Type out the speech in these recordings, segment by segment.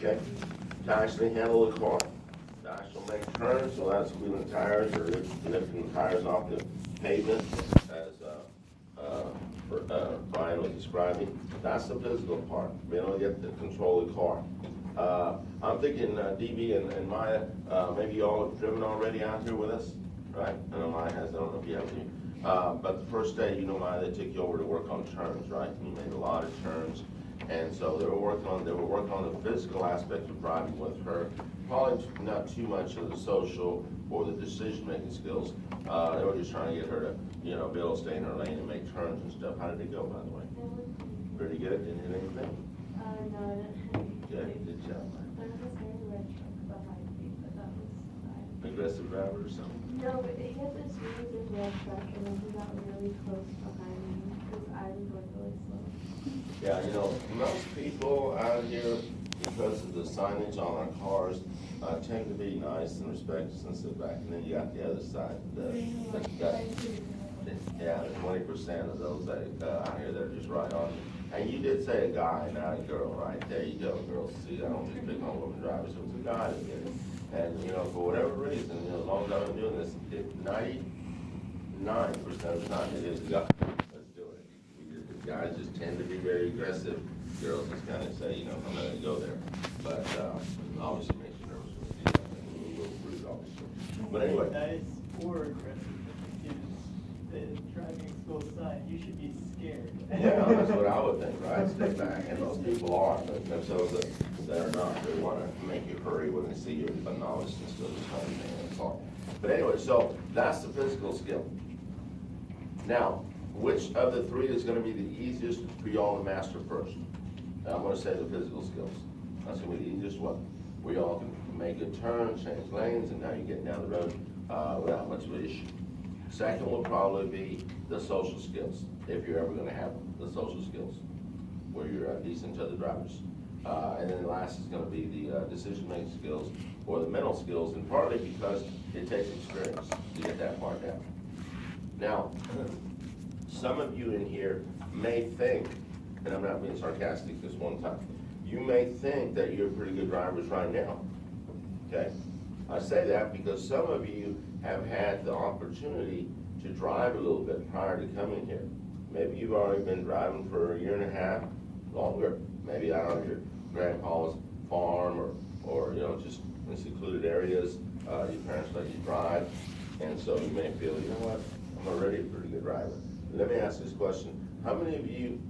Okay, to actually handle the car, to actually make turns, so that's wheeling tires or lifting tires off the pavement, as Brian was describing. That's the physical part. We don't get to control the car. I'm thinking DB and Maya, maybe y'all have driven already out here with us, right? I know Maya has, I don't know if you have to. But the first day, you know, Maya, they took you over to work on turns, right? You made a lot of turns. And so they were working on the physical aspect of driving with her. Probably not too much of the social or the decision-making skills. They were just trying to get her to, you know, be able to stay in her lane and make turns and stuff. How did it go, by the way? Pretty good. Didn't hit anything? No, I didn't. Good. Good job. There was a very red truck behind me, but that was fine. Aggressive driver or something? No, but he had this really big red truck and then he got really close behind me because I was going really slow. Yeah, you know, most people out here, because of the signage on our cars, tend to be nice and respectful and sit back. And then you got the other side, yeah, the 20% of those that out here that are just right on you. And you did say a guy, not a girl, right? There you go, girls. See, I don't just pick on women drivers. It was a guy that did it. And, you know, for whatever reason, you know, as long as I've been doing this, 99% of the time it is a guy that's doing it. The guys just tend to be very aggressive. Girls just kind of say, you know, I'm not going to go there. But obviously makes you nervous when you do that. And a little rude, obviously. But anyway. Nice or aggressive is the driving school sign. You should be scared. Yeah, that's what I would think, right? Stay back, and those people are, but themselves that are not, they want to make you hurry when they see you a novice and still just trying to make a car. But anyway, so that's the physical skill. Now, which of the three is going to be the easiest for y'all to master first? Now, I'm going to say the physical skills. That's going to be the easiest one. We all can make a turn, change lanes, and now you're getting down the road without much of an issue. Second will probably be the social skills, if you're ever going to have them, the social skills, where you're decent to the drivers. And then the last is going to be the decision-making skills or the mental skills, and partly because it takes experience to get that part down. Now, some of you in here may think, and I'm not being sarcastic this one time, you may think that you're pretty good drivers right now, okay? I say that because some of you have had the opportunity to drive a little bit prior to coming here. Maybe you've already been driving for a year and a half, longer. Maybe out on your grandpa's farm or you know, just in secluded areas. Your parents let you drive, and so you may feel, you know what, I'm already a pretty good driver. Let me ask this question. How many of you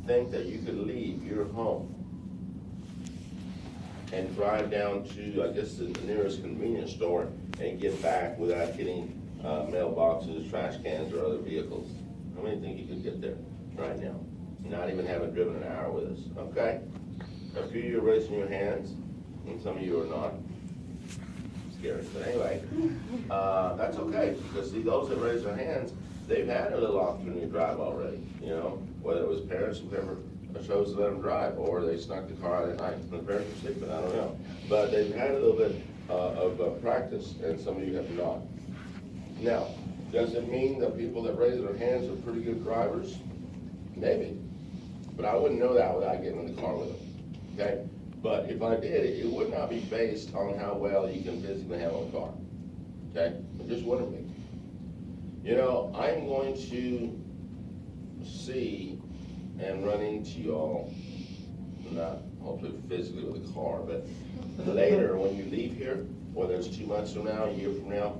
think that you could leave your home and drive down to, I guess, the nearest convenience store and get back without hitting mailboxes, trash cans, or other vehicles? How many think you could get there right now? Not even having driven an hour with us, okay? A few of you are raising your hands, and some of you are not. Scary, but anyway, that's okay, because see, those that raise their hands, they've had a little opportunity to drive already, you know, whether it was parents who never chose to let them drive, or they snuck the car out at night when the parents were sleeping, I don't know. But they've had a little bit of practice, and some of you have not. Now, does it mean that people that raise their hands are pretty good drivers? Maybe, but I wouldn't know that without getting in the car with them, okay? But if I did, it would not be based on how well you can physically handle a car, okay? It just wouldn't be. You know, I'm going to see and run into y'all, not hopefully physically with a car, but later when you leave here, whether it's 2 months from now, a year from now,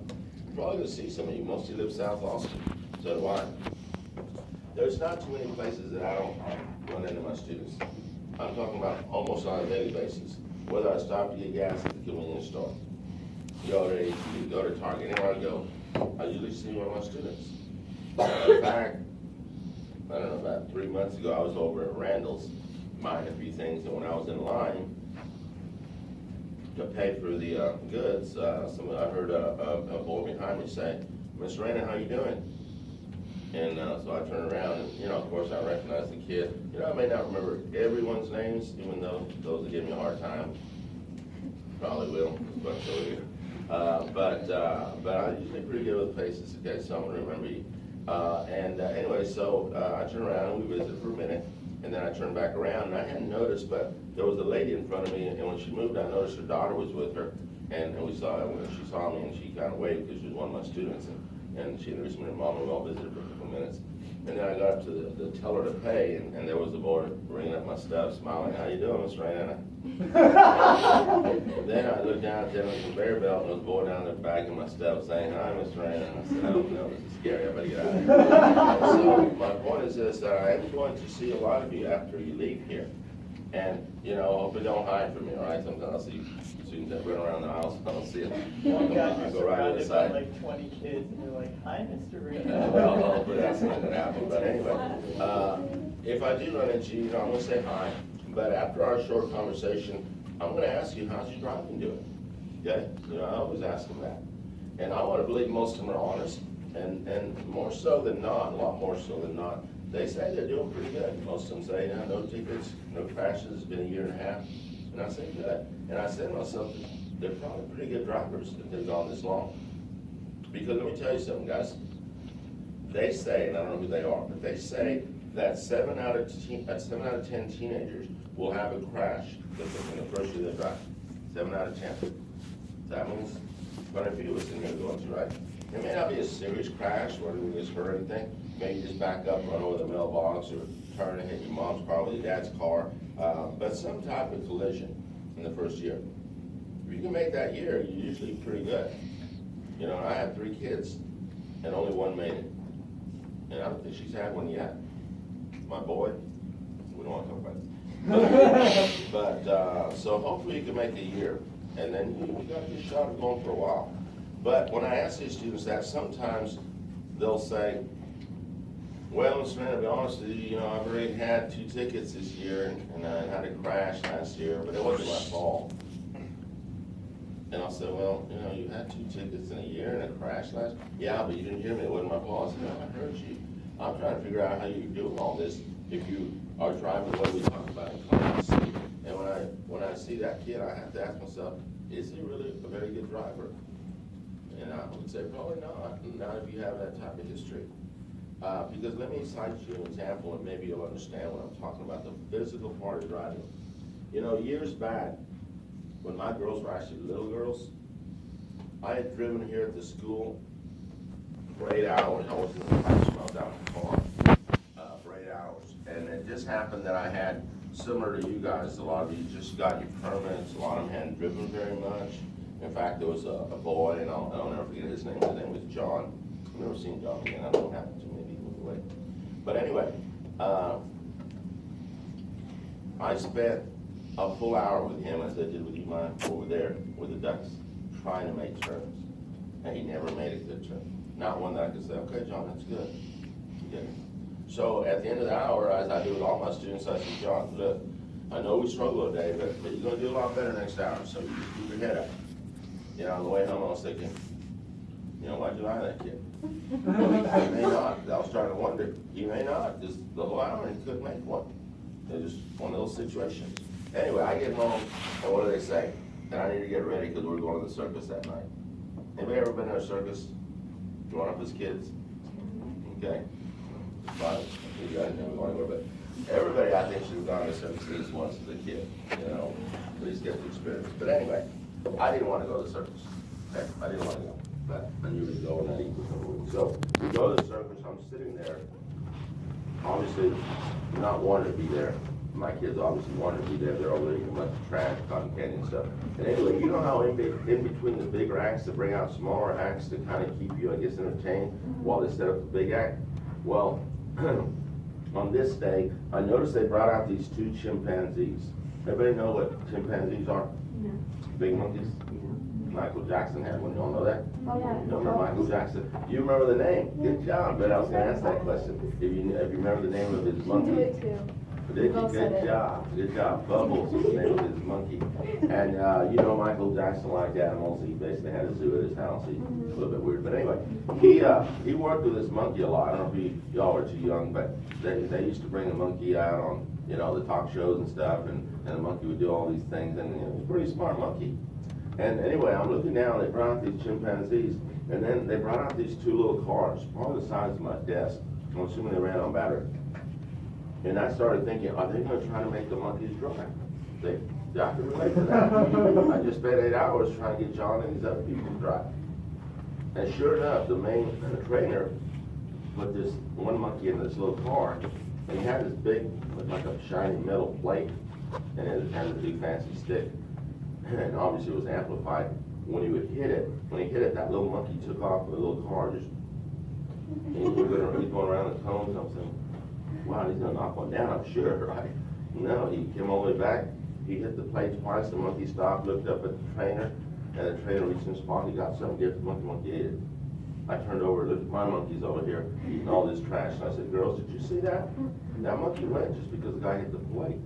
you're probably gonna see some of you. Most of you live South Austin, so do I. There's not too many places that I don't run into my students. I'm talking about almost on a daily basis. Whether I stop to get gas at the convenience store, you go to Target, anywhere I go, I usually see one of my students. In fact, I don't know, about 3 months ago, I was over at Randall's buying a few things, and when I was in line to pay for the goods, I heard a boy behind me say, "Miss Raina, how you doing?" And so I turned around, and, you know, of course, I recognized the kid. You know, I may not remember everyone's names, even though those that give me a hard time probably will, but so will you. But I'm usually pretty good with faces, okay, so I'm going to remember you. Anyway, so I turned around and we visited for a minute, And then I turned back around, and I hadn't noticed, but there was a lady in front of me, and when she moved, I noticed her daughter was with her. And we saw, when she saw me, and she kind of waved, because she was one of my students, and she introduced me to her mom, and we all visited for a couple minutes. And then I got up to the teller to pay, and there was the boy ringing up my stuff, smiling, "How you doing, Miss Raina?" Then I looked down at the conveyor belt, and there was a boy down there bagging my stuff, saying, "Hi, Miss Raina." And I said, "I don't know, this is scary, I better get out of here." So my point is this, that I am going to see a lot of you after you leave here. And, you know, hopefully don't hide from me, all right? Sometimes I'll see students that run around the aisles, I don't see them. Oh God, I you're go right to the surrounded by side. like 20 kids and you're like, "Hi, Mr. Reed." Well, hopefully that's not gonna happen, but anyway, if I do run into you, you know, I'm gonna say hi, but after our short conversation, I'm gonna ask you, how's your driving doing? Okay, you know, I always ask them that. And I wanna believe most of them are honest, and more so than not, a lot more so than not, they say they're doing pretty good. Most of them say, no tickets, no crashes, it's been a year and a half, and I say, good. And I say to myself, they're probably pretty good drivers if they've gone this long. Because let me tell you something, guys. They say, and I don't know who they are, but they say that 7 out of 10 teenagers will have a crash in the first year they drive. 7 out of 10. That means quite a few of us in here are going to, right? It may not be a serious crash where we just hurt anything. Maybe just back up, run over the mailbox, or turn and hit your mom's car with your dad's car. But some type of collision in the first year. If you can make that year, you're usually pretty good. You know, I have 3 kids, and only one made it. And I don't think she's had one yet. My boy, we don't want to talk about it. But so hopefully you can make a year, and then you got a good shot at going for a while. But when I ask these students that, sometimes they'll say, "Well, Mr. Raina, to be honest with you, I've already had 2 tickets this year, and I had a crash last year, but it wasn't my fault." And I'll say, "Well, you had 2 tickets in a year and a crash last year." "Yeah, but you didn't hear me, it wasn't my fault." I said, "No, I heard you. I'm trying to figure out how you're doing all this if you are driving the way we talk about in class." And when I see that kid, I have to ask myself, is he really a very good driver? And I would say probably not if you have that type of history. Because let me cite you an example, and maybe you'll understand what I'm talking about, the physical part of driving. Years back, when my girls were actually little girls, I had driven here at the school for 8 hours. I wasn't in the classroom, I was out in the car for 8 hours. And it just happened that I had, similar to you guys, a lot of you just got your permits, a lot of them hadn't driven very much. In fact, there was a boy, and I'll never forget his name was John. I've never seen John again, I don't know what happened to him, maybe he moved away. But anyway, I spent a full hour with him, as I did with you, Mike, over there with the ducks, trying to make turns. And he never made a good turn. Not one that I could say, "Okay, John, that's good." He didn't. So at the end of the hour, as I do with all my students, I said, "John, look, I know we struggle today, but you're going to do a lot better next hour, so you just keep your head up." On the way home, I was thinking, why'd you lie to that kid? He may not. I was trying to wonder. He may not. Just the whole hour, he couldn't make one. It was just one of those situations. Anyway, I get home, and what do they say? And I need to get ready because we're going to the circus that night. Anybody ever been to a circus growing up as kids? Okay. Fine. You guys never going anywhere, but everybody, I think, should have gone to a circus at least once as a kid. At least get the experience. But anyway, I didn't want to go to the circus. Okay? I didn't want to go. But I knew to go and I equal. So we go to the circus, I'm sitting there, obviously not wanting to be there. My kids obviously wanted to be there. They're already a bunch of trash, cotton candy and stuff. And anyway, you know how in between the bigger acts to bring out smaller acts to kind of keep you, I guess, entertained while they set up the big act? Well, on this day, I noticed they brought out these 2 chimpanzees. Everybody know what chimpanzees are? No. Big monkeys? Michael Jackson had one. You all know that? Oh, yeah. You don't remember Michael Jackson? You remember the name? Good job. But I was going to ask that question. If you remember the name of his You monkey. do it too. Did you? Both said Good it. job. Good job. Bubbles was the name of his monkey. And Michael Jackson liked animals. He basically had a zoo at his house. He's a little bit weird. But anyway, he worked with this monkey a lot. I don't know if y'all are too young, but they used to bring a monkey out on, the talk shows and stuff, and the monkey would do all these things, and he was a pretty smart monkey. And anyway, I'm looking down, they brought out these chimpanzees, and then they brought out these 2 little cars, probably the size of my desk. I'm assuming they ran on battery. And I started thinking, are they gonna try to make the monkeys dry? I can relate to that. I just spent 8 hours trying to get John and these other people dry. And sure enough, the main trainer put this one monkey in this little car, and he had this big, looked like a shiny metal plate, and it had a big fancy stick. And obviously it was amplified. When he would hit it, that little monkey took off with a little car, just, and he's going around the cones. I'm saying, wow, he's gonna knock one down, I'm sure, right? No, he came all the way back, he hit the plate twice, the monkey stopped, looked up at the trainer, and the trainer reached in his pocket, got something, gave the monkey ate it. I turned over, looked at my monkeys over here, eating all this trash, and I said, girls, did you see that? That monkey went just because the guy hit the plate.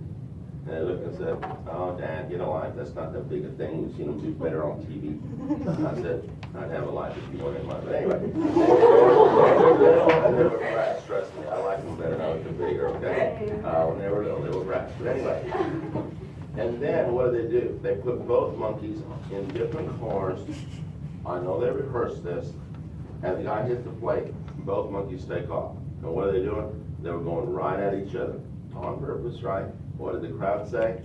And they looked and said, oh, Dad, get a life, that's not that big a thing, we've seen them do better on TV. I said, I'd have a life if you wanted mine, but anyway. They were brats, trust me, I like them better now that they're bigger, okay? When they were little, they were brats, but anyway. And then what do? They put both monkeys in different cars. I know they rehearsed this, and the guy hit the plate, both monkeys take off. And what are they doing? They were going right at each other, on purpose, right? What did the crowd say?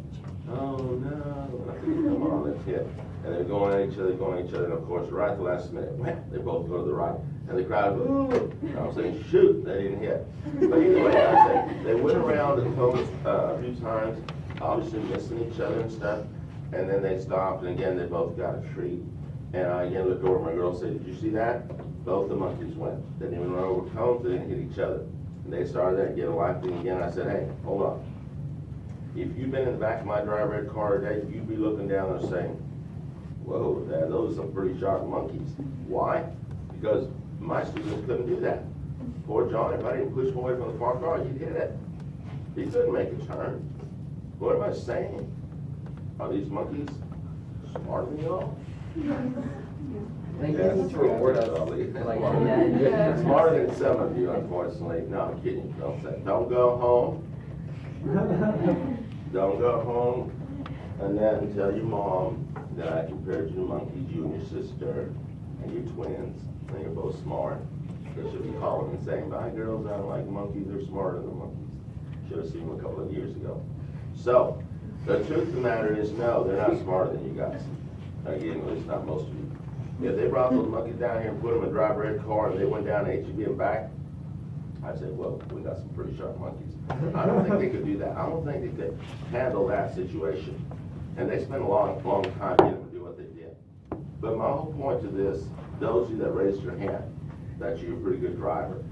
Oh no, I said, come on, let's hit. And they're going at each other, and of course, right at the last minute, wham, they both go to the right. And the crowd, ooh, and I'm saying, shoot, they didn't hit. But either way, I say, they went around the cones a few times, obviously missing each other and stuff, and then they stopped, and again, they both got a treat. And I again looked over at my girl and said, did you see that? Both the monkeys went. They didn't even run over cones, they didn't hit each other. And they started that, get a life thing again. I said, hey, hold on. If you've been in the back of my dry red car today, you'd be looking down there saying, whoa, Dad, those are some pretty sharp monkeys. Why? Because my students couldn't do that. Poor John, if I didn't push him away from the parked car, he'd hit it. He couldn't make a turn. What am I saying? Are these monkeys smarter than y'all? I think you need to reward us. Like, Yeah. Smarter than some of you, unfortunately. No, I'm kidding. Don't say. Don't go home. Don't go home and then tell your mom that I compared you to monkeys, you and your sister and your twins, and you're both smart. They should be calling and saying, my girls, I don't like monkeys, they're smarter than monkeys. Should have seen them a couple of years ago. So, the truth of the matter is, no, they're not smarter than you guys. Again, at least not most of you. If they brought those monkeys down here and put them in a dry red car and they went down to HEB and back, I'd say, well, we got some pretty sharp monkeys. I don't think they could do that. I don't think they could handle that situation. And they spent a long time getting them to do what they did. But my whole point to this, those of you that raised your hand, that you're a pretty good driver,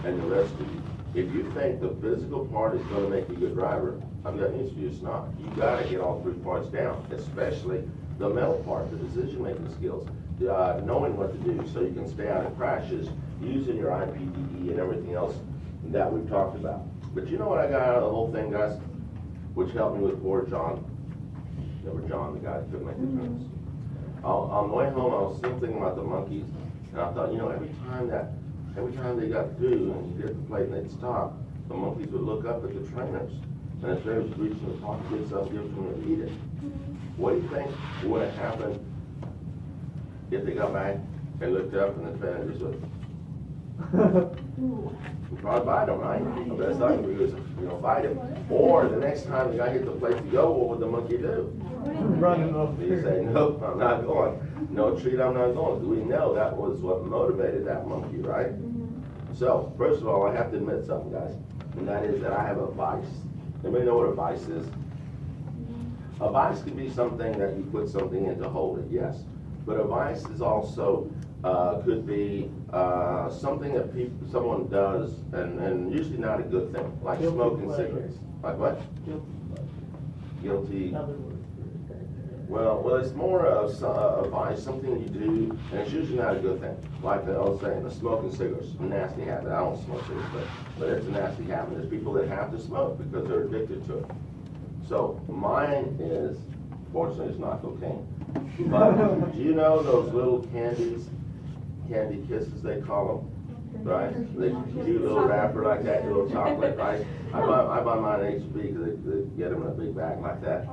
and the rest of you, if you think the physical part is gonna make you a good driver, I've got news for you, it's not. You gotta get all 3 parts down, especially the mental part, the decision-making skills, knowing what to do so you can stay out of crashes, using your IPDE and everything else that we've talked about. But you know what I got out of the whole thing, guys? Which helped me with poor John. Remember John, the guy that couldn't make the turns. On the way home, I was still thinking about the monkeys, and I thought, you know, every time they got through and you hit the plate and they'd stop, the monkeys would look up at the trainers, and the trainers would reach in the pocket, get something, give it to them, and eat it. What do you think would have happened if they got back and looked up and the trainer just went, we'd probably bite them, right? The best I can do is, bite him. Or the next time the guy hit the plate to go, what would the monkey do? Running off. He'd say, nope, I'm not going. No treat, I'm not going. We know that was what motivated that monkey, right? So, first of all, I have to admit something, guys, and that is that I have a vice. Anybody know what a vice is? A vice can be something that you put something in to hold it, yes. But a vice is also, could be something that someone does, and usually not a good thing, like Guilty smoking pleasure. cigarettes. Like what? Guilty. Another word. Well, it's more of a vice, something you do, and it's usually not a good thing. Like I was saying, smoking cigarettes, a nasty habit. I don't smoke cigarettes, but it's a nasty habit. There's people that have to smoke because they're addicted to it. So mine is, fortunately, it's not cocaine. But do you know those little candy kisses they call them, right? They cute little wrapper like that, little chocolate, right? I buy mine at HEB because they get them in a big bag like that.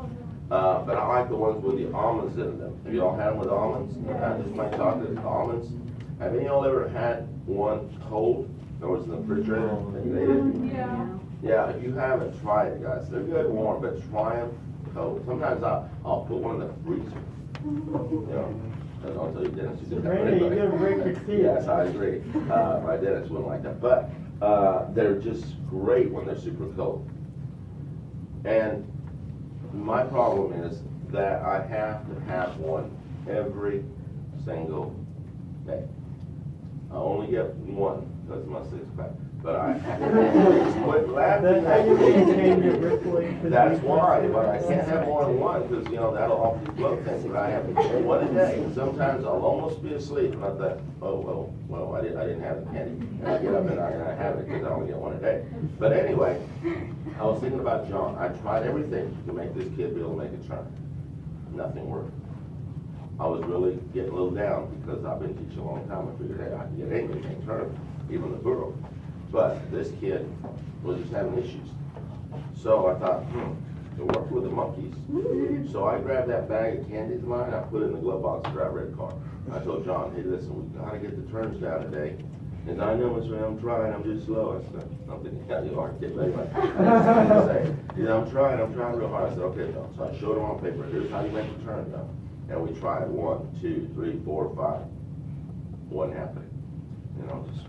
But I like the ones with the almonds in them. Have you all had them with almonds? Just my chocolate almonds. Have any of y'all ever had one cold that was in the refrigerator and you ate it? Yeah. Yeah, if you haven't tried it, guys, they're good warm, but try them cold. Sometimes I'll put one in the freezer, you know. I'll tell you, Dennis, you did that. Randy, you gotta break your teeth. Yes, I agree. My dentist wouldn't like that, but, they're just great when they're super cold. And my problem is that I have to have one every single day. I only get one because of my six pack, but I quit laughing That's how at you me. maintain your reflux. That's why, but I can't have more than one, because, you know, that'll often flow things, but I have one a day, and sometimes I'll almost be asleep, and I thought, well, I didn't have the candy. And I get up and I have it, because I only get one a day. But anyway, I was thinking about John. I tried everything to make this kid be able to make a turn. Nothing worked. I was really getting a little down, because I've been teaching a long time. I figured, hey, I can get anything to turn, even the burro. But this kid was just having issues. So I thought, it worked with the monkeys. So I grabbed that bag of candy of mine, I put it in the glove box of that red car. I told John, hey, listen, we gotta get the turns down today. And I know, Mr. Ray, I'm trying, I'm just slow. I said, I'm thinking, yeah, you are, kid, but anyway. He said, I'm trying real hard. I said, okay, John. So I showed him on paper, here's how you make the turn, John. And we tried 1, 2, 3, 4, 5. Wasn't happening. You know, just.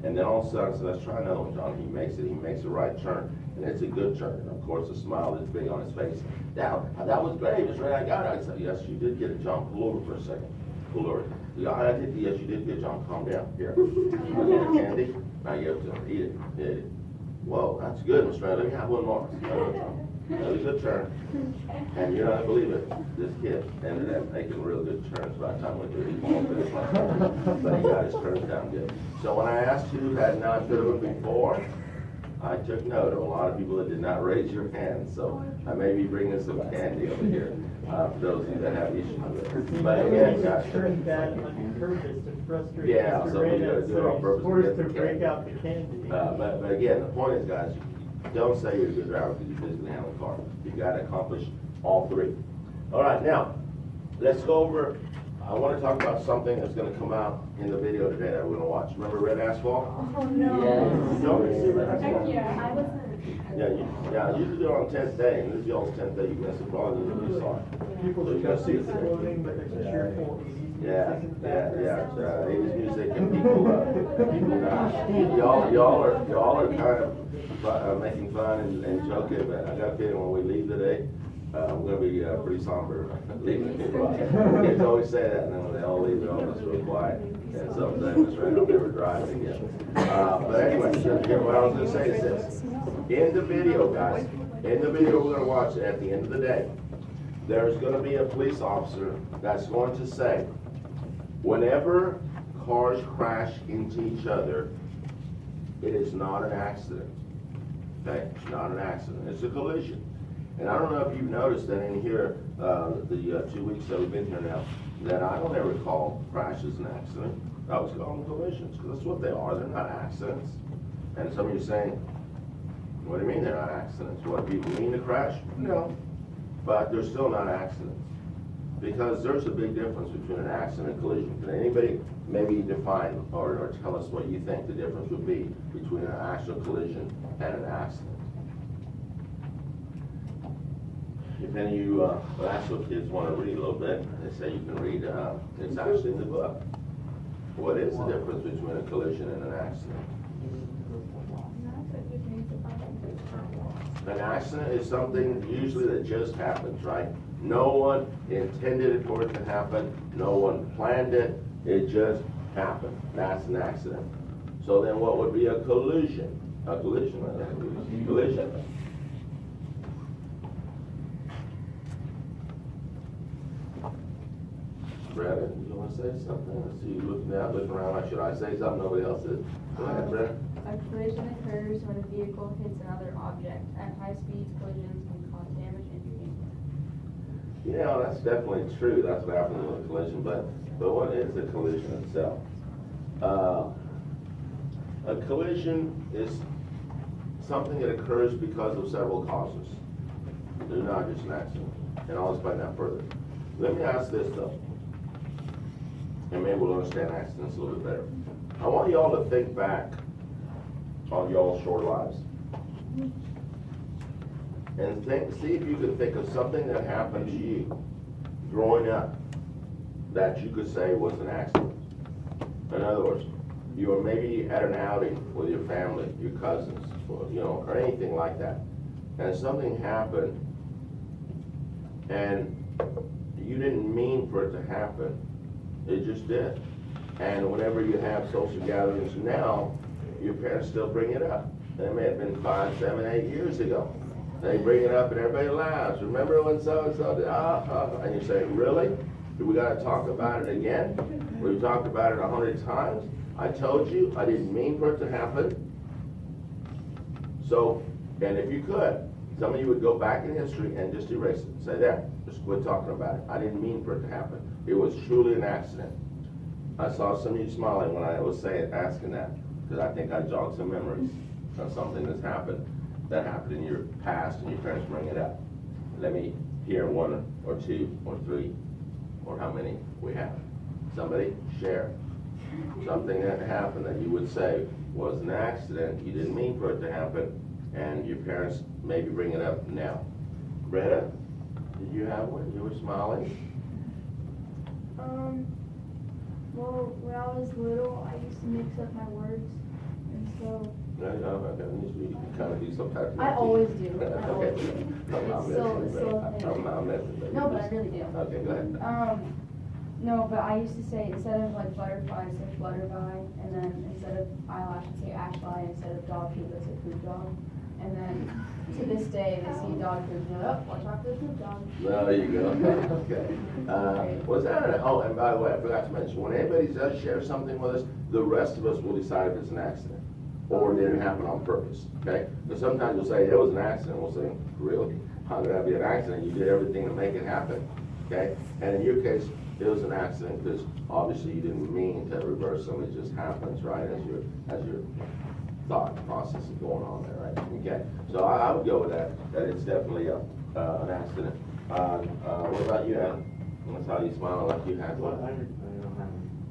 And then all of a sudden, I said, let's try another one, John. He makes the right turn, and it's a good turn. And of course, the smile is big on his face. Now, that was great, Mr. Ray, I got it. I said, yes, you did get it, John. Pull over for a second. Pull over. Yeah, I did, yes, you did get it, John. Calm down. Here. I get a candy, and I give it to him. Eat it. Eat it. Whoa, that's good, Mr. Ray. Let me have one more. That was a good turn. And you're not gonna believe it, this kid ended up making real good turns by the time we went through. He won't finish my turn, but he got his turns down good. So when I asked you who had not driven before, I took note of a lot of people that did not raise your hand. So I may be bringing some candy over here, for those of you that have issues with it. But again, guys. Turn that on purpose to frustrate Yeah, Mr. so we Ray, gotta do it on so purpose he's to forced get to the break candy. out the candy. But again, the point is, guys, don't say you're a good driver because you physically handle the car. You gotta accomplish all three. All right, now, let's go over, I wanna talk about something that's gonna come out in the video today that we're gonna watch. Remember Red Asphalt? Oh, no. Yes. No, you see Red Asphalt? Heck yeah, I wasn't. Yeah, you do it on 10th day, and this is y'all's 10th day, you missed it, probably you saw it. People So you just gotta see it. exploding, but there's a cheerful 80s Yeah, music in the yeah, background. yeah, 80s music and people die. Y'all are kind of making fun and joking, but I got a feeling when we leave today, we're gonna be pretty somber leaving. Kids always say that, and then when they all leave, they're all just real quiet. And sometimes, right, I'll never drive again. But anyway, what I was gonna say is this. In the video, guys, in the video we're gonna watch at the end of the day, there's gonna be a police officer that's going to say, whenever cars crash into each other, it is not an accident. Okay, it's not an accident, it's a collision. And I don't know if you've noticed that in here, the 2 weeks that we've been here now, that I don't ever call crashes an accident. I always call them collisions, because that's what they are, they're not accidents. And some of you are saying, what do you mean they're not accidents? What, people mean to crash? No. But they're still not accidents. Because there's a big difference between an accident and collision. Can anybody maybe define or tell us what you think the difference would be between an actual collision and an accident? If any of you actual kids want to read a little bit, they say you can read, it's actually in the book. What is the difference between a collision and an accident? An accident is something usually that just happens, right? No one intended for it to happen. No one planned it. It just happened. That's an accident. So then what would be a collision? A collision. Collision. Brandon, you want to say something? I see you looking out, looking around like, should I say something? Nobody else is. Go ahead, Brandon. A collision occurs when a vehicle hits another object. At high speeds, collisions can cause damage, injury, and death. You know, that's definitely true. That's what happens with a collision. But what is a collision itself? A collision is something that occurs because of several causes. They're not just an accident. And I'll explain that further. Let me ask this though, and maybe we'll understand accidents a little bit better. I want you all to think back on y'all's short lives. And see if you could think of something that happened to you growing up that you could say was an accident. In other words, you were maybe at an outing with your family, your cousins, or, or anything like that, and something happened, and you didn't mean for it to happen, it just did. And whenever you have social gatherings now, your parents still bring it up. It may have been 5, 7, 8 years ago. They bring it up and everybody laughs. Remember when so-and-so did, and you say, really? Do we gotta talk about it again? We've talked about it 100 times. I told you, I didn't mean for it to happen. So, and if you could, some of you would go back in history and just erase it. Say, there, just quit talking about it. I didn't mean for it to happen. It was truly an accident. I saw some of you smiling when I was asking that, because I think I jogged some memories of something that happened in your past, and your parents bring it up. Let me hear 1 or 2 or 3 or how many we have. Somebody share something that happened that you would say was an accident, you didn't mean for it to happen, and your parents maybe bring it up now. Brenda, did you have one? You were smiling. Well, when I was little, I used to mix up my words, and so. No, you kind of do sometimes. I always do. I Okay. always do. I'm not It's still messing, a but thing. I'm not messing, but No, you but I just- really do. Okay, go ahead. No, but I used to say, instead of like butterfly, I say flutterby, and then instead of eyelash, I say ashfly, instead of dog poop, I say poop dog. And then, to this day, they see a dog poop, and they're like, oh, watch out for the poop dog. There you go. Okay. Was that and by the way, I forgot to mention, when anybody does share something with us, the rest of us will decide if it's an accident or did it happen on purpose, okay? Because sometimes you'll say, it was an accident, we'll say, really? How could that be an accident? You did everything to make it happen, okay? And in your case, it was an accident because obviously you didn't mean to reverse them, it just happens, right, as your thought process is going on there, right? Okay, so I would go with that it's definitely an accident. What about you, Adam? That's how you smile like you had one.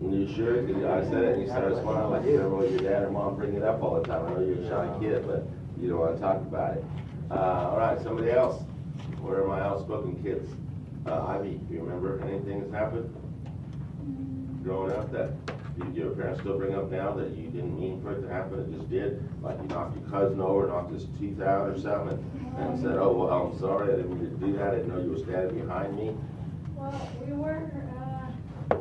You sure? 'Cause I said it and you started smiling like you remember when your dad or mom bring it up all the time. I know you're a shy kid, but you don't want to talk about it. All right, somebody else. Where are my outspoken kids? Ivy, do you remember anything that's happened growing up that your parents still bring up now that you didn't mean for it to happen, it just did? Like you knocked your cousin over, knocked his teeth out or something, and said, oh, well, I'm sorry, I didn't mean to do that, I didn't know you were standing behind me. Well, we were, it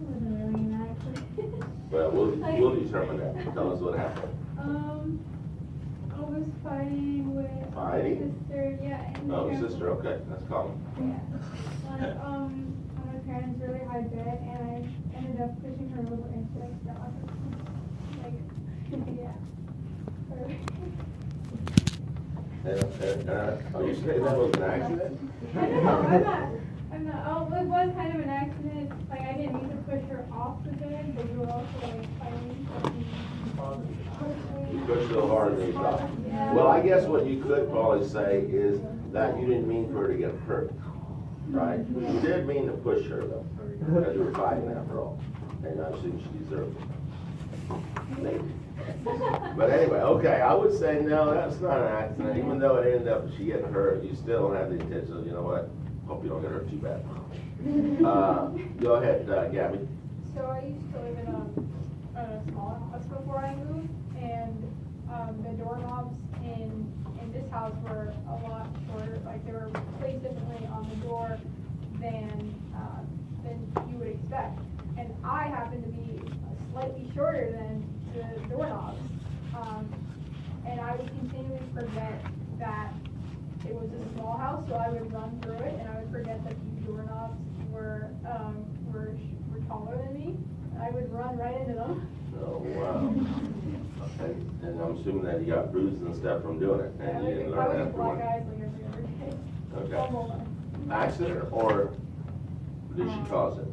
wasn't really an accident. Well, we'll determine that. Tell us what happened. I was fighting with my Fighting? sister, yeah. and Oh, my sister, okay, that's common. Yeah. Like, my parents really high bed, and I ended up pushing her over into like the other, like, yeah. Are you saying that was an accident? I'm not, oh, it was kind of an accident, like, I didn't mean to push her off the bed, but we were also like fighting. You pushed so hard and you thought. Yeah. Well, I guess what you could probably say is that you didn't mean for her to get hurt, right? You did mean to push her though, because you were fighting after all, and I assume she deserved it. Maybe. But anyway, okay, I would say no, that's not an accident. Even though it ended up she getting hurt, you still don't have the intention of, you know what, hope you don't get hurt too bad. Go ahead, Gabby. So I used to live in a smaller house before I moved, and the doorknobs in this house were a lot shorter, like they were placed differently on the door than you would expect. And I happened to be slightly shorter than the doorknobs, and I would continually forget that it was a small house, so I would run through it, and I would forget that these doorknobs were taller than me. I would run right into them. Oh, wow. Okay, and I'm assuming that you got bruises and stuff from doing it, and you didn't I learn would that black from eyes like every other day. Okay. Almost. Accident, or did she cause it?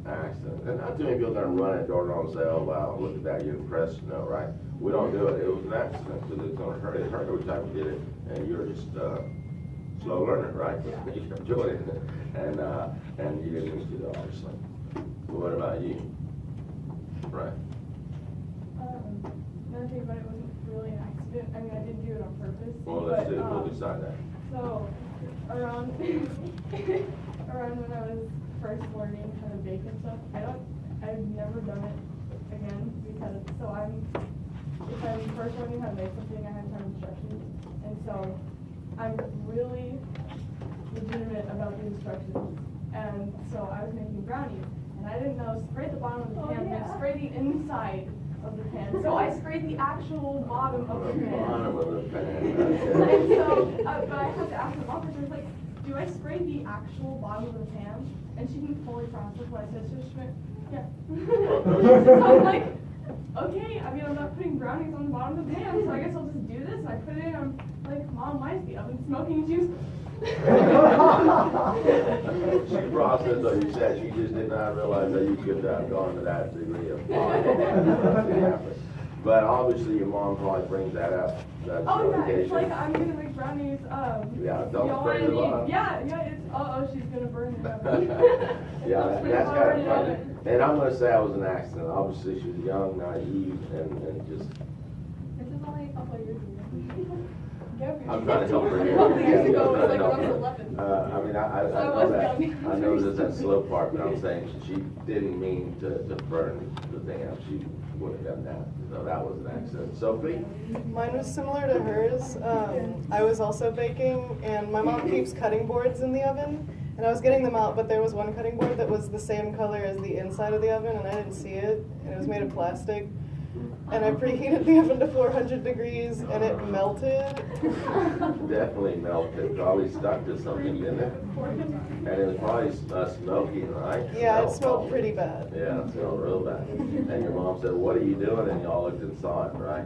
Accident. And not too many people are gonna run at door and say, oh, wow, look at that, you're impressed. No, right? We don't do it. It was an accident, because it's gonna hurt. It hurt every time you did it, and you're just, slow learner, right? You kept doing it, and you didn't mean to do it, obviously. But what about you? Right. Nothing, but it wasn't really an accident. I mean, I didn't do it on purpose. Well, let's but, do, we'll decide that. So, around, around when I was first learning how to bake and stuff, I've never done it again because, if I'm first learning how to make something, I have to have instructions. And so, I'm really legitimate about the instructions. And so I was making brownies, and I didn't know spray the bottom of the pan, then spray the inside of the pan. So I sprayed the actual bottom of the pan. Bottom of the pan, And okay. so, but I had to ask the mom, she was like, do I spray the actual bottom of the pan? And she didn't fully process what I said, so she went, yeah. So I'm like, okay, I mean, I'm not putting brownies on the bottom of the pan, so I guess I'll just do this. And I put it in, I'm like, Mom, why is the oven smoking? She was, She processed what you said, she just did not realize that you could have gone to that degree of thought. But obviously your mom probably brings that up, that's oh your yeah, it's like, indication. I'm gonna make brownies, Yeah, don't y'all spray wanna the bottom. yeah, it's, she's gonna burn the oven. Yeah, Don't spray that's the kind bottom of the funny. oven. And I'm gonna say I was an accident, obviously she was young, naive, and just, This is only a couple of years ago. I'm trying to help her A here. couple of years Yeah, ago, it was I'm like trying when to I was help her. 11. I mean, I So I know was that, young. I know there's that slow part, but I'm saying she didn't mean to burn the thing up, she wouldn't have done that, so that was an accident. Sophie? Mine was similar to hers. I was also baking, and my mom keeps cutting boards in the oven, and I was getting them out, but there was one cutting board that was the same color as the inside of the oven, and I didn't see it, and it was made of plastic. And I preheated the oven to 400 degrees, and it melted. Definitely melted, probably stuck to something, didn't it? And it was probably smoky, right? Yeah, it Smelled smelled pretty bad. Yeah, it smelled real bad. And your mom said, what are you doing? And y'all looked and saw it, right?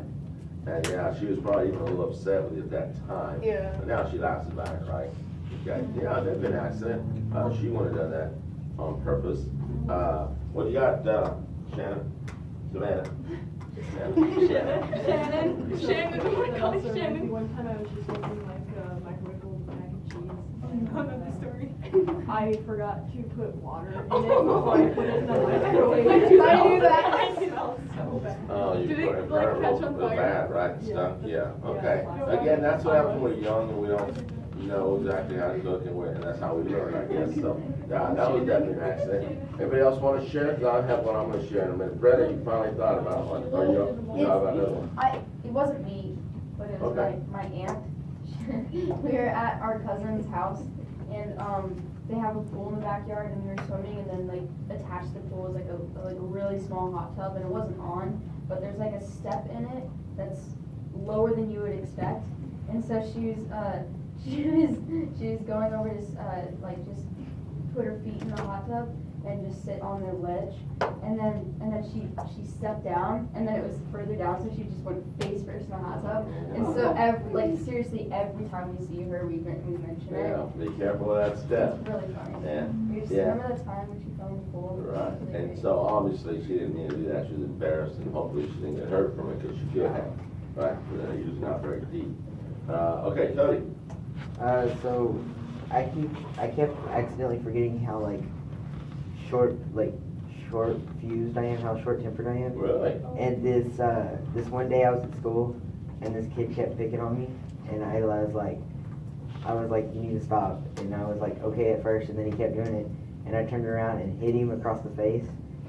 And yeah, she was probably even a little upset with you at that time. Yeah. But now she laughs about it, right? Okay, yeah, there's been an accident. She wouldn't have done that on purpose. What do you got, Shannon? Savannah? Shannon, And also, Shannon. one time I was just making like microwave mac and cheese. I know the story. I forgot to put water in it before I put it in the microwave. I knew that. I knew that was so bad. Oh, you Did put it, it in like, front catch of on real fire? bad, right, Yeah. stuff, yeah, Yeah, okay. yeah. Again, that's what happens when we're young and we don't know exactly how to cook and that's how we learn, I guess, so. Yeah, that was definitely an accident. Anybody else want to share? 'Cause I have one I'm gonna share in a minute. Brenda, you finally thought about one, or you thought about another one? It wasn't me, but it was Okay. my aunt. We were at our cousin's house, and they have a pool in the backyard, and we were swimming, and then like attached to the pool was like a really small hot tub, and it wasn't on, but there's like a step in it that's lower than you would expect, and so she was going over to like just put her feet in the hot tub and just sit on the ledge, and then she stepped down, and then it was further down, so she just went face first in the hot tub, and so seriously every time we see her, we mention it. Yeah, be careful of that step. It's really funny. Yeah, We just yeah. remember that time when she fell in the pool. Right, and so obviously she didn't mean to do that, she was embarrassed, and hopefully she didn't get hurt from it, because she could have, right? It was not very deep. Okay, Cody. So I kept accidentally forgetting how short fused I am, how short tempered I am. Really? And this one day I was at school, and this kid kept picking on me, and I was like, you need to stop. And I was like, okay at first, and then he kept doing it, and I turned around and hit him across the face,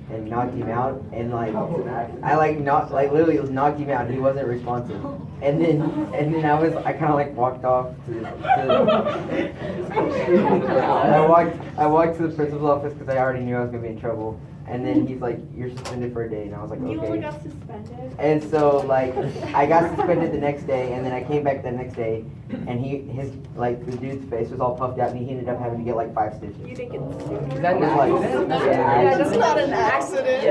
and knocked him out, and literally knocked him out. He wasn't responsive, and then I kind of walked off to I walked to the principal's office because I already knew I was gonna be in trouble. And then he's like, "You're suspended for a day," and I was like, "Okay." You only got suspended? And so I got suspended the next day, and then I came back the next day, and the dude's face was all puffed out, and he ended up having to get 5 stitches. You didn't get sued? Is that an accident? Yeah, that's not an accident.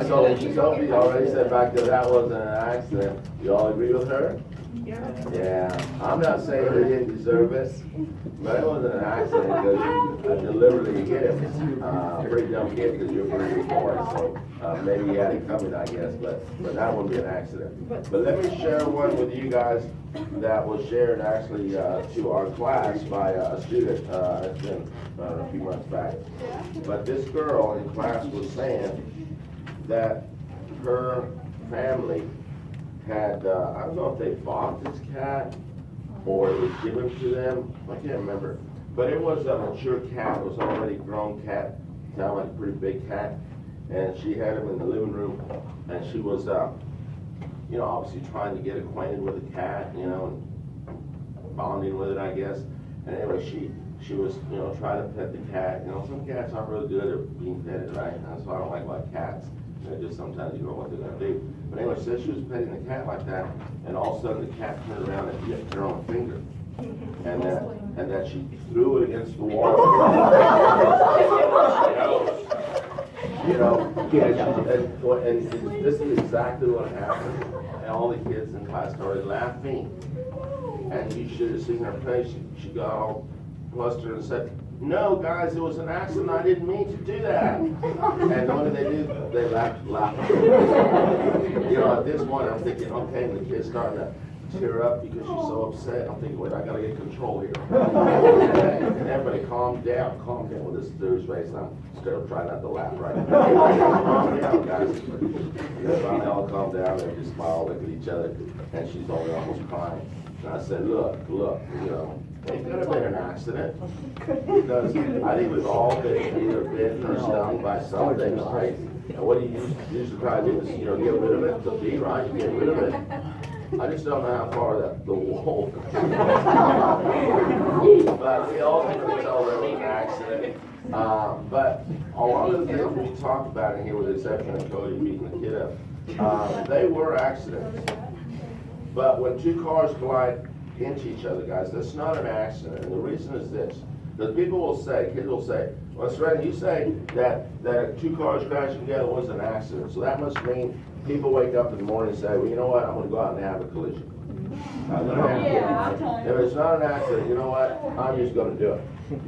So Sophie already said back there that wasn't an accident. You all agree with her? Yeah, I'm not saying they didn't deserve it, but it wasn't an accident because deliberately hit him. Pretty dumb kid because you're pretty boy, so maybe he had it coming, I guess, but that wouldn't be an accident. But let me share one with you guys that was shared actually to our class by a student, it's been a few months back. But this girl in class was saying that her family had, I don't know if they bought this cat or it was given to them, I can't remember. But it was a mature cat, it was already a grown cat, sounded like a pretty big cat. And she had him in the living room and she was, you know, obviously trying to get acquainted with the cat, you know, and bonding with it, I guess. And anyway, she was, you know, trying to pet the cat. You know, some cats aren't really good at being petted, right? That's why I don't like cats. They're just sometimes you know what they're gonna do. But anyway, she said she was petting the cat like that, and all of a sudden the cat turned around and licked her own finger. And that she threw it against the wall. You know, and this is exactly what happened. And all the kids in class started laughing. And you should have seen her face. She got all flustered and said, "No, guys, it was an accident. I didn't mean to do that." And what did they do? They laughed. You know, at this point, I'm thinking, okay, and the kid's starting to tear up because she's so upset. I'm thinking, wait, I gotta get control here. And everybody calm down with this dude's face. I'm still trying not to laugh, right? Calm down, guys. They finally all calmed down and just smiled, look at each other, and she's only almost crying. And I said, look, you know, it could have been an accident. Because I think we've all been either bitten or stung by something, right? And what do you usually try to do is, you know, get rid of it, the bee, right? Get rid of it. I just don't know how far the wall. But we ultimately tell there was an accident. But a lot of the things we talked about in here, with the exception of Cody beating the kid up, they were accidents. But when two cars collide into each other, guys, that's not an accident. And the reason is this. Because people will say, kids will say, well, Sren, you say that two cars crashing together was an accident. So that must mean people wake up in the morning and say, well, you know what, I'm going to go out and have a collision. If it's not an accident, you know what, I'm just going to do it.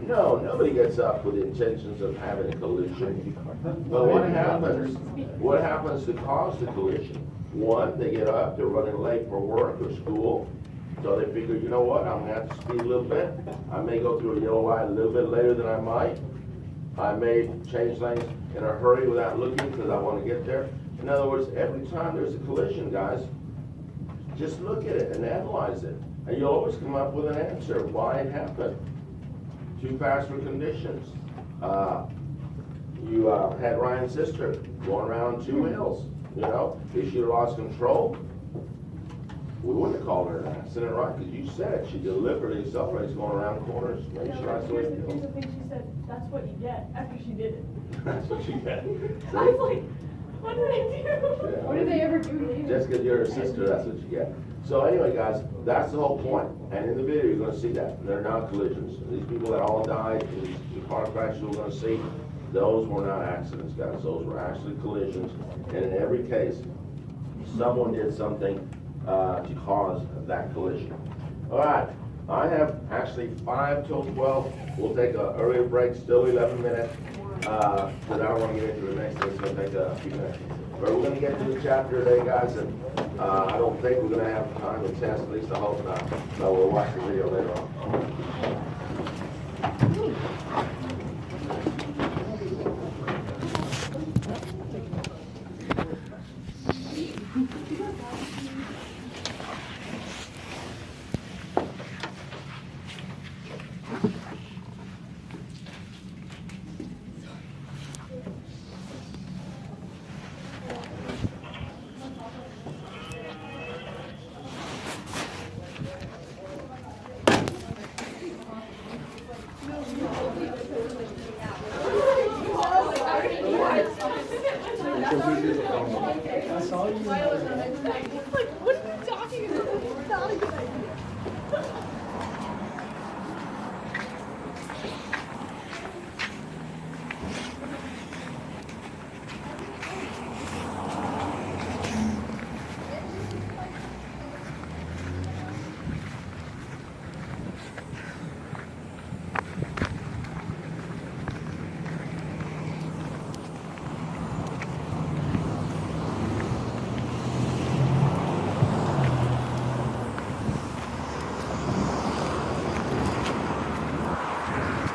No, nobody gets up with the intentions of having a collision. But what happens? What happens to cause the collision? One, they get up, they're running late for work or school. So they figure, you know what, I'm gonna have to speed a little bit. I may go through a yellow light a little bit later than I might. I may change lanes in a hurry without looking because I want to get there. In other words, every time there's a collision, guys, just look at it and analyze it. And you'll always come up with an answer why it happened. Too fast for conditions. You had Ryan's sister going around on two wheels. You know, if she lost control, we wouldn't have called her an accident, right? Because you said she deliberately accelerates going around corners. Maybe she likes the way it Here's feels. the thing, she said, that's what you get after she did it. That's what she get. I was like, what did I do? Yeah. What did they ever do to you? Just because you're a sister, that's what you get. So anyway, guys, that's the whole point. And in the video, you're going to see that. They're not collisions. These people that all died in these car crashes we're going to see, those were not accidents, guys. Those were actually collisions. And in every case, someone did something to cause that collision. All right, I have actually 5 till 12. We'll take an earlier break, still 11 minutes, because I don't want to get into the next thing, so it'll take a few minutes. But we're going to get to the chapter today, guys, and I don't think we're going to have time to test, at least I hope not. So we'll watch the video later on.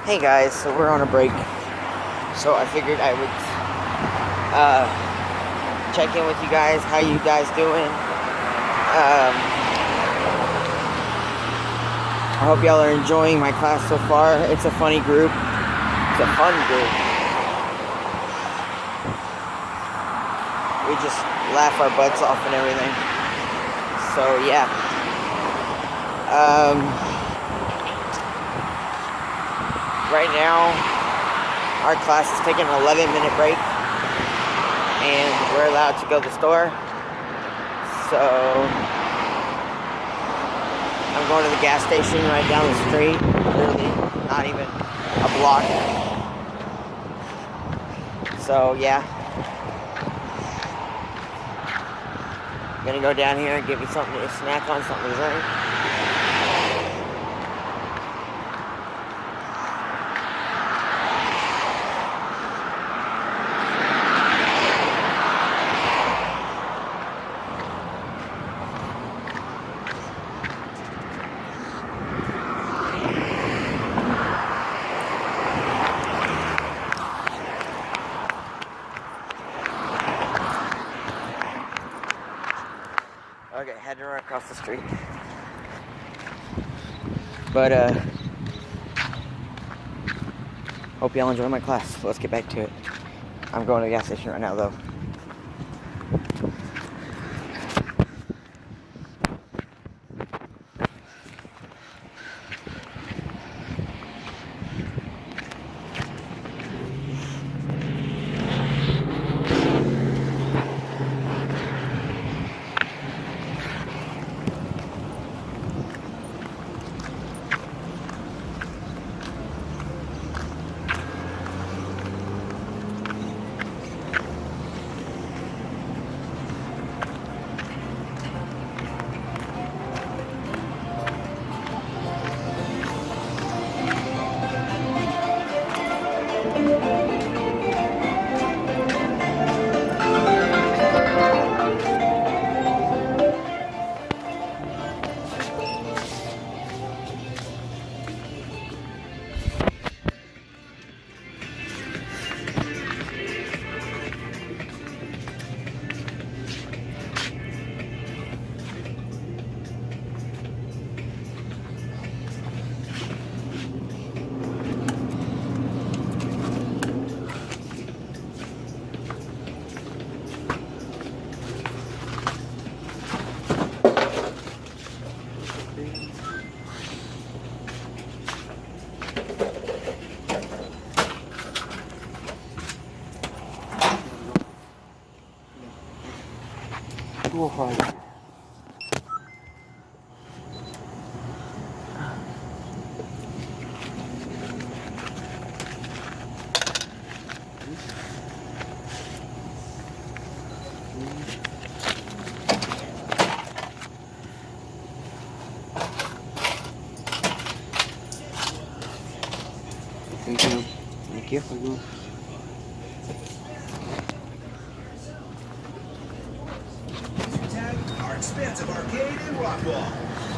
Hey guys, so we're on a break. So I figured I would check in with you guys. How you guys doing? I hope y'all are enjoying my class so far. It's a funny group. It's a fun group. We just laugh our butts off and everything. So yeah. Right now, our class is taking an 11-minute break, and we're allowed to go to the store. So I'm going to the gas station right down the street, literally not even a block. So yeah, I'm gonna go down here and get me something to snack on, something to drink. Okay, heading right across the street. But, hope y'all enjoy my class. Let's get back to it. I'm going to the gas station right now, though. We'll find it. Thank you. Thank you. Our expansive arcade in Rockwall.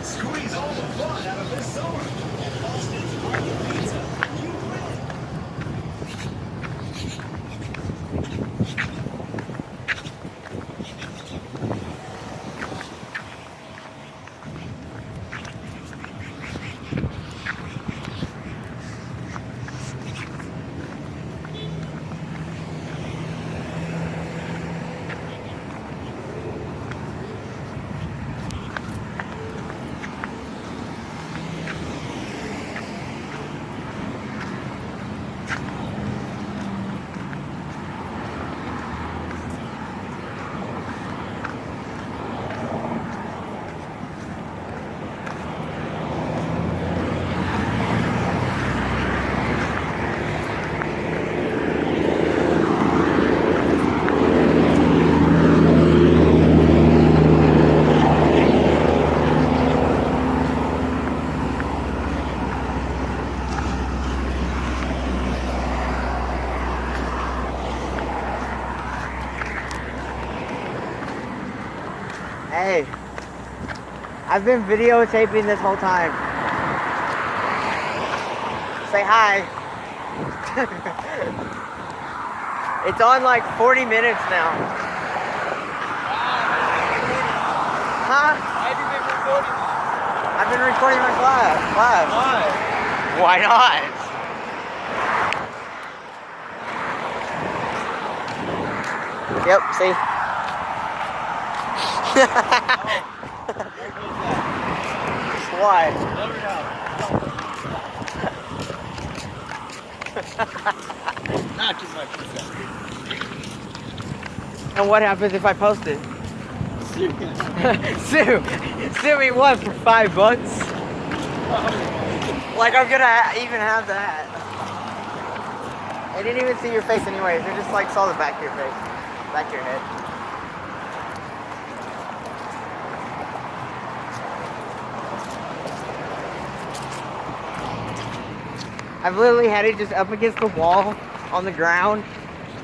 Squeeze all the fun out of this summer. At Austin's Arcade Pizza, you win. Hey, I've been videotaping this whole time. Say hi. It's on like 40 minutes now. Huh? Why have you been recording? I've been recording my class. Why not? Yep, see? Why? Not too much. And what happens if I post it? Sue me what for $5? Like I'm gonna even have that. I didn't even see your face anyways. I just like saw the back of your face, back of your head. I've literally had it just up against the wall on the ground,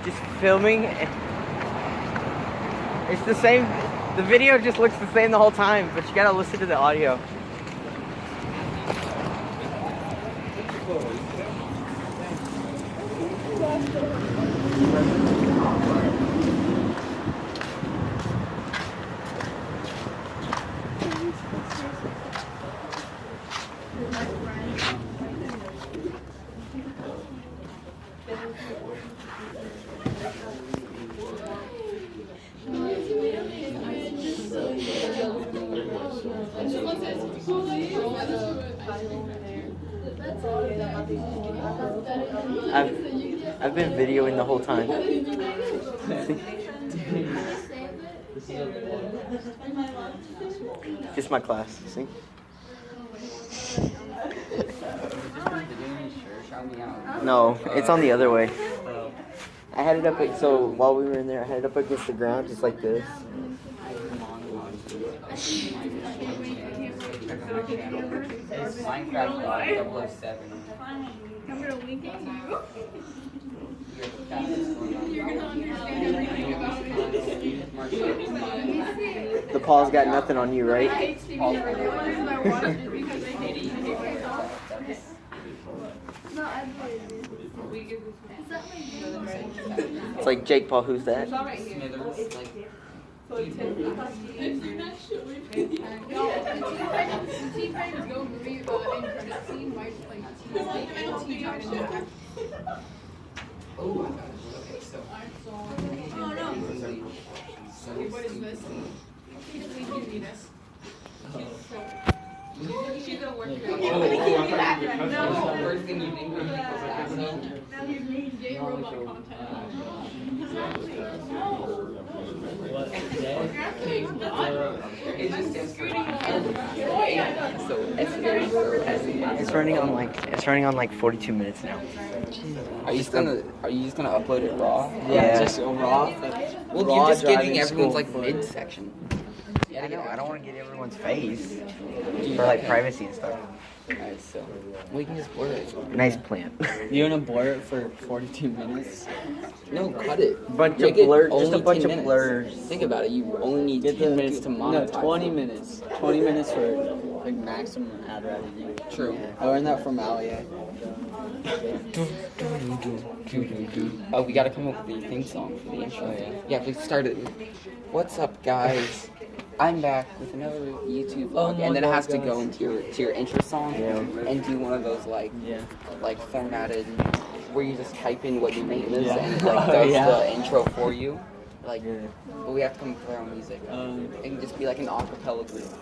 just filming. It's the same. The video just looks the same the whole time, but you gotta listen to the audio. I've been videoing the whole time. Just my class, see? No, it's on the other way. I had it up, so while we were in there, I had it up against the ground, just like this. Minecraft 007. I'm gonna link it to you. The Paul's got nothing on you, right? It's like Jake Paul, who's that? Smithers, like, If you're not showing it, the T-Rex go green in credit scene might like T-Rex. oh my gosh. Okay, so. Oh no. What is this? Please give me this. She's gonna work great. No. First thing you think of is acid. Now you've made gay robot content. It just stands for It's running on like 42 minutes now. Are you just gonna upload it raw? Yeah. Just raw. Well, raw you're just getting driving everyone's school like footage. midsection. Yeah, I know. I don't want to get everyone's face for like privacy and stuff. Alright, so we can just blur it. Nice plant. You wanna blur it for 42 minutes? No, cut it. Bunch Make of it blur, just a only bunch 10 of minutes. blurs. Think about it. You only need Get 10 minutes to monetize. No, 20 minutes. 20 minutes for like maximum ad revenue. True. I learned that from Allier. Oh, we gotta come up with the theme song for the intro. Yeah, we started. What's up, guys? I'm back with another YouTube vlog, and then it has to go into your intro song and do one of those like formatted where you just type in what your name is and like does the intro for you. Like, but we have to come up with our own music. It can just be like an acapella group.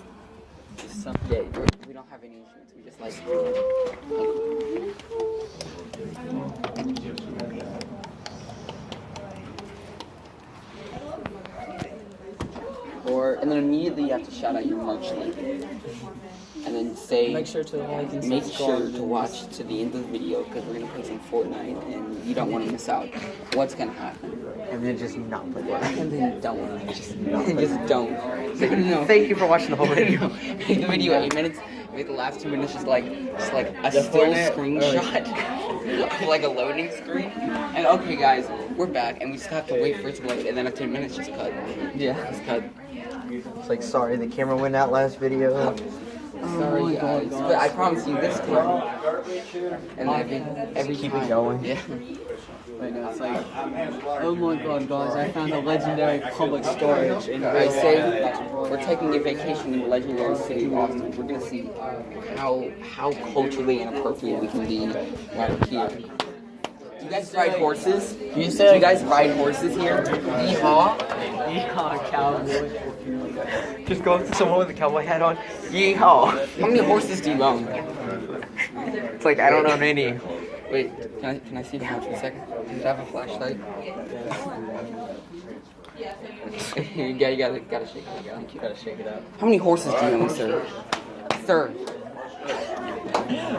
Just some, we don't have any instruments. We just like and then immediately you have to shout out your merch link. And then say, Make sure to like and make subscribe. sure to watch to the end of the video because we're going to play some Fortnite and you don't want to miss out. What's going to happen? And then just not play Fortnite. And then don't. Just don't. No. Thank you for watching the whole video. Make the video 8 minutes. Make the last 2 minutes just like a The still Fortnite, screenshot of like a loading screen. And okay, guys, we're back and we just have to wait for it to load. And then after 10 minutes, just cut. Yeah. Just cut. It's like, sorry, the camera went out last video. Sorry, guys. But I promise you this time. And every Keep time. it going. Yeah. Right now it's like, oh my god, guys, I found a legendary public storage in I say we're taking a vacation in the legendary city of Austin. We're gonna see how culturally inappropriate we can be while we're here. Do you guys ride horses? Do you guys ride horses here? Yeehaw! Yeehaw, cowboy. Just go up to someone with a cowboy hat on. Yeehaw! How many horses do you own? It's like I don't own any. Wait, can I see the house for a second? Does it have a flashlight? you gotta shake it. Thank you. Gotta shake it up. How many horses do you own, sir? Sir.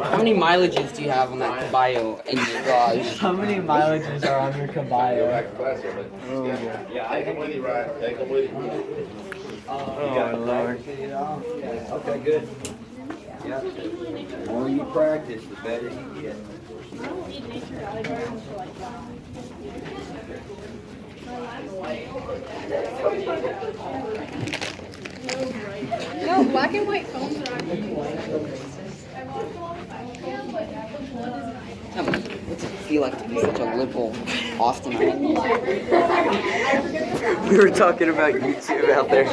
How many mileages do you have on that caballo in your garage? How many mileages are on your Go caballo? back to class, everybody. Yeah, take them with you, Ryan, take them with you. Oh Lord. Okay, good. Yeah. The more you practice, the better you get. I don't eat Nature Valley Gardens for like that. No, black and white phones are actually Tell me, what's it feel like to be such a liberal Austinite? We were talking about YouTube out there.